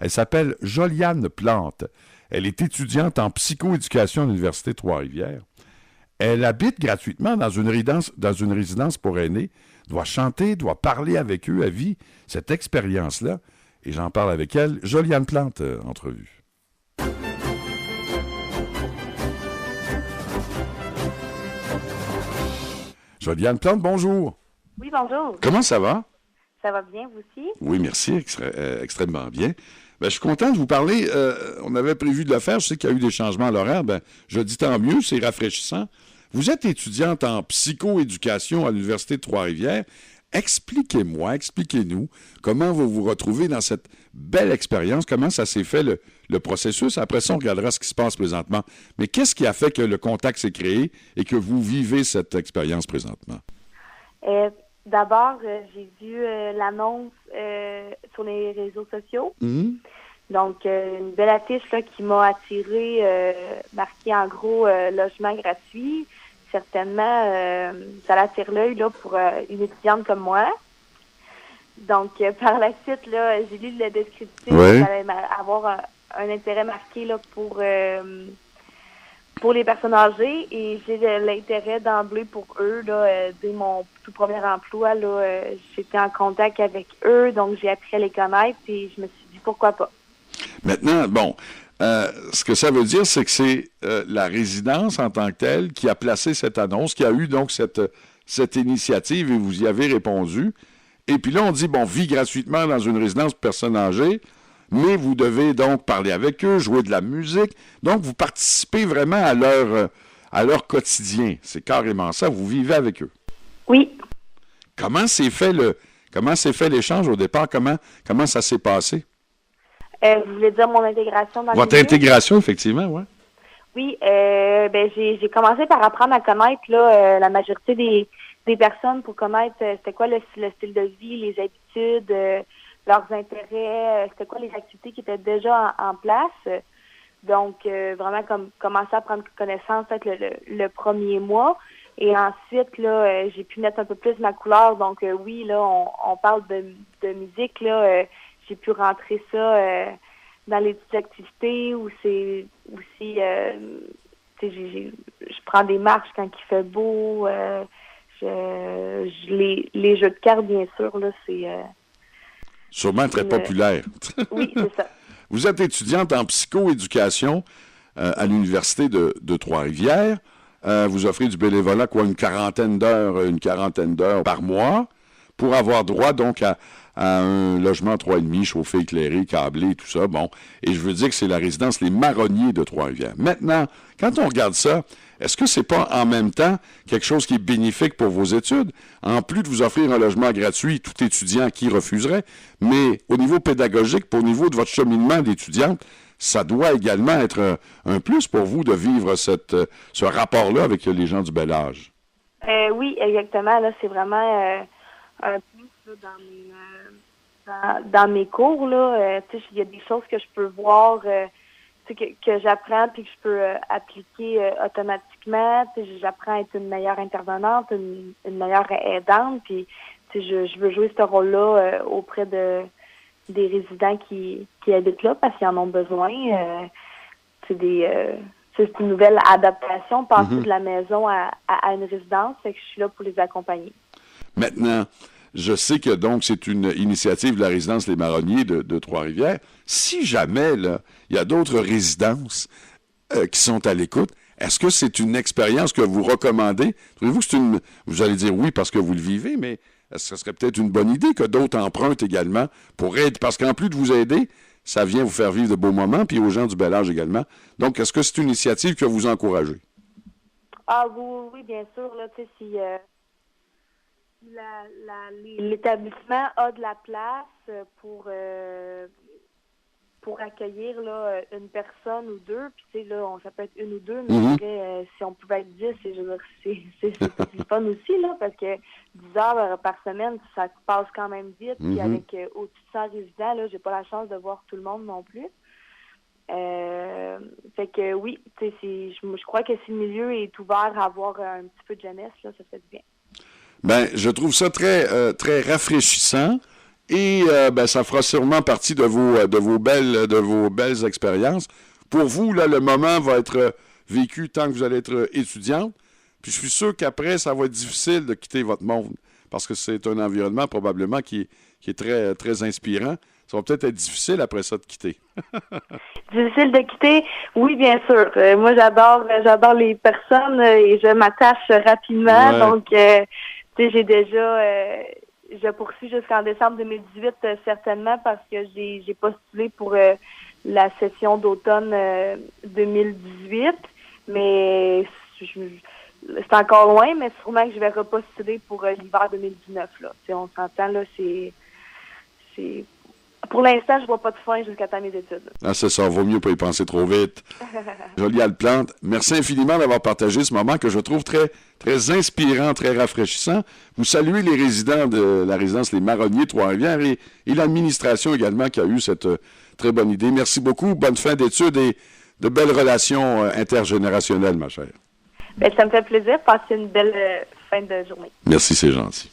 Elle s'appelle Joliane Plante. Elle est étudiante en psychoéducation à l'Université Trois-Rivières. Elle habite gratuitement dans une résidence pour aînés, doit chanter, doit parler avec eux, elle vit cette expérience-là. Et j'en parle avec elle. Joliane Plante, entrevue. Joliane Plante, bonjour. Oui, bonjour. Comment ça va? Ça va bien, vous aussi? Oui, merci, extrêmement bien. Ben, je suis content de vous parler. On avait prévu de le faire. Je sais qu'il y a eu des changements à l'horaire. Ben, je dis tant mieux, c'est rafraîchissant. Vous êtes étudiante en psychoéducation à l'Université de Trois-Rivières. Expliquez-nous comment vous vous retrouvez dans cette belle expérience, comment ça s'est fait le processus. Après ça, on regardera ce qui se passe présentement. Mais qu'est-ce qui a fait que le contact s'est créé et que vous vivez cette expérience présentement? D'abord, j'ai vu l'annonce sur les réseaux sociaux. Mm-hmm. Donc, une belle affiche là, qui m'a attirée, marquée en gros logement gratuit. Certainement, ça attire l'œil là, pour une étudiante comme moi. Donc, par la suite, là, j'ai lu le descriptif. Ouais. Ça allait avoir un intérêt marqué là, pour les personnes âgées et j'ai l'intérêt d'emblée pour eux. Là, dès mon tout premier emploi, là, j'étais en contact avec eux, donc j'ai appris à les connaître et je me suis dit pourquoi pas. Maintenant, bon, ce que ça veut dire, c'est que c'est la résidence en tant que telle qui a placé cette annonce, qui a eu donc cette initiative et vous y avez répondu. Et puis là, on dit, bon, vie gratuitement dans une résidence pour personnes âgées, mais vous devez donc parler avec eux, jouer de la musique. Donc, vous participez vraiment à leur quotidien. C'est carrément ça, vous vivez avec eux. Oui. Comment s'est fait l'échange au départ? Comment ça s'est passé? Vous voulez dire mon intégration dans Votre intégration, effectivement, oui. Oui, j'ai commencé par apprendre à connaître là, la majorité des personnes pour connaître c'était quoi le style de vie, les habitudes, leurs intérêts, c'était quoi les activités qui étaient déjà en place. Donc, vraiment commencer à prendre connaissance peut-être le premier mois. Et ensuite, là, j'ai pu mettre un peu plus ma couleur. Donc, oui, là, on parle de musique, là. J'ai pu rentrer ça dans les petites activités où c'est aussi, je prends des marches quand il fait beau. Les jeux de cartes, bien sûr, là, c'est... Sûrement très populaire. Oui, c'est ça. Vous êtes étudiante en psychoéducation à l'Université de Trois-Rivières. Vous offrez du bénévolat, une quarantaine d'heures par mois pour avoir droit donc à un logement 3,5, chauffé, éclairé, câblé, tout ça. Bon, et je veux dire que c'est la résidence Les Marronniers de Trois-Rivières. Maintenant, quand on regarde ça, est-ce que c'est pas en même temps quelque chose qui est bénéfique pour vos études? En plus de vous offrir un logement gratuit, tout étudiant qui refuserait, mais au niveau pédagogique, au niveau de votre cheminement d'étudiante, ça doit également être un plus pour vous de vivre ce rapport-là avec les gens du bel âge. Oui, exactement. Là, c'est vraiment un plus là, dans mes cours. Là, il y a des choses que je peux voir, que j'apprends puis que je peux appliquer automatiquement. J'apprends à être une meilleure intervenante, une meilleure aidante. Puis je veux jouer ce rôle-là auprès des résidents qui habitent là parce qu'ils en ont besoin. C'est une nouvelle adaptation, passer de la maison à une résidence, fait que je suis là pour les accompagner. Maintenant, je sais que donc c'est une initiative de la résidence Les Marronniers de Trois-Rivières. Si jamais là, il y a d'autres résidences qui sont à l'écoute, est-ce que c'est une expérience que vous recommandez? Trouvez-vous que vous allez dire oui parce que vous le vivez, mais est-ce que ce serait peut-être une bonne idée que d'autres empruntent également pour aider? Parce qu'en plus de vous aider, ça vient vous faire vivre de beaux moments, puis aux gens du bel âge également. Donc, est-ce que c'est une initiative que vous encouragez? Ah oui, bien sûr. Là, tu sais, si l'établissement a de la place pour accueillir là, une personne ou deux, puis tu sais, là, ça peut être une ou deux, mais je dirais, si on pouvait être 10, c'est le fun aussi, là, parce que 10 heures par semaine, ça passe quand même vite, puis avec au-dessus de 100 résidents, là, j'ai pas la chance de voir tout le monde non plus. Fait que oui, tu sais, je crois que si le milieu est ouvert à avoir un petit peu de jeunesse, là, ça fait du bien. Ben, je trouve ça très, très rafraîchissant. et ça fera sûrement partie de vos belles expériences. Pour vous, là, le moment va être vécu tant que vous allez être étudiante. Puis je suis sûr qu'après, ça va être difficile de quitter votre monde parce que c'est un environnement probablement qui est très, très inspirant. Ça va peut-être être difficile après ça de quitter. Difficile de quitter? Oui, bien sûr. Moi, j'adore les personnes et je m'attache rapidement. Ouais. Donc, j'ai déjà... je poursuis jusqu'en décembre 2018 certainement parce que j'ai postulé pour la session d'automne 2018. Mais... c'est encore loin, mais sûrement que je vais repostuler pour l'hiver 2019. Là. On s'entend, là, c'est... Pour l'instant, je vois pas de fin jusqu'à temps mes études. Ah, c'est ça, vaut mieux pas y penser trop vite. Jolial Plante, merci infiniment d'avoir partagé ce moment que je trouve très, très inspirant, très rafraîchissant. Vous saluez les résidents de la résidence Les Marronniers Trois-Rivières et l'administration également qui a eu cette très bonne idée. Merci beaucoup, bonne fin d'études et de belles relations intergénérationnelles, ma chère. Bien, ça me fait plaisir. Passez une belle fin de journée. Merci, c'est gentil.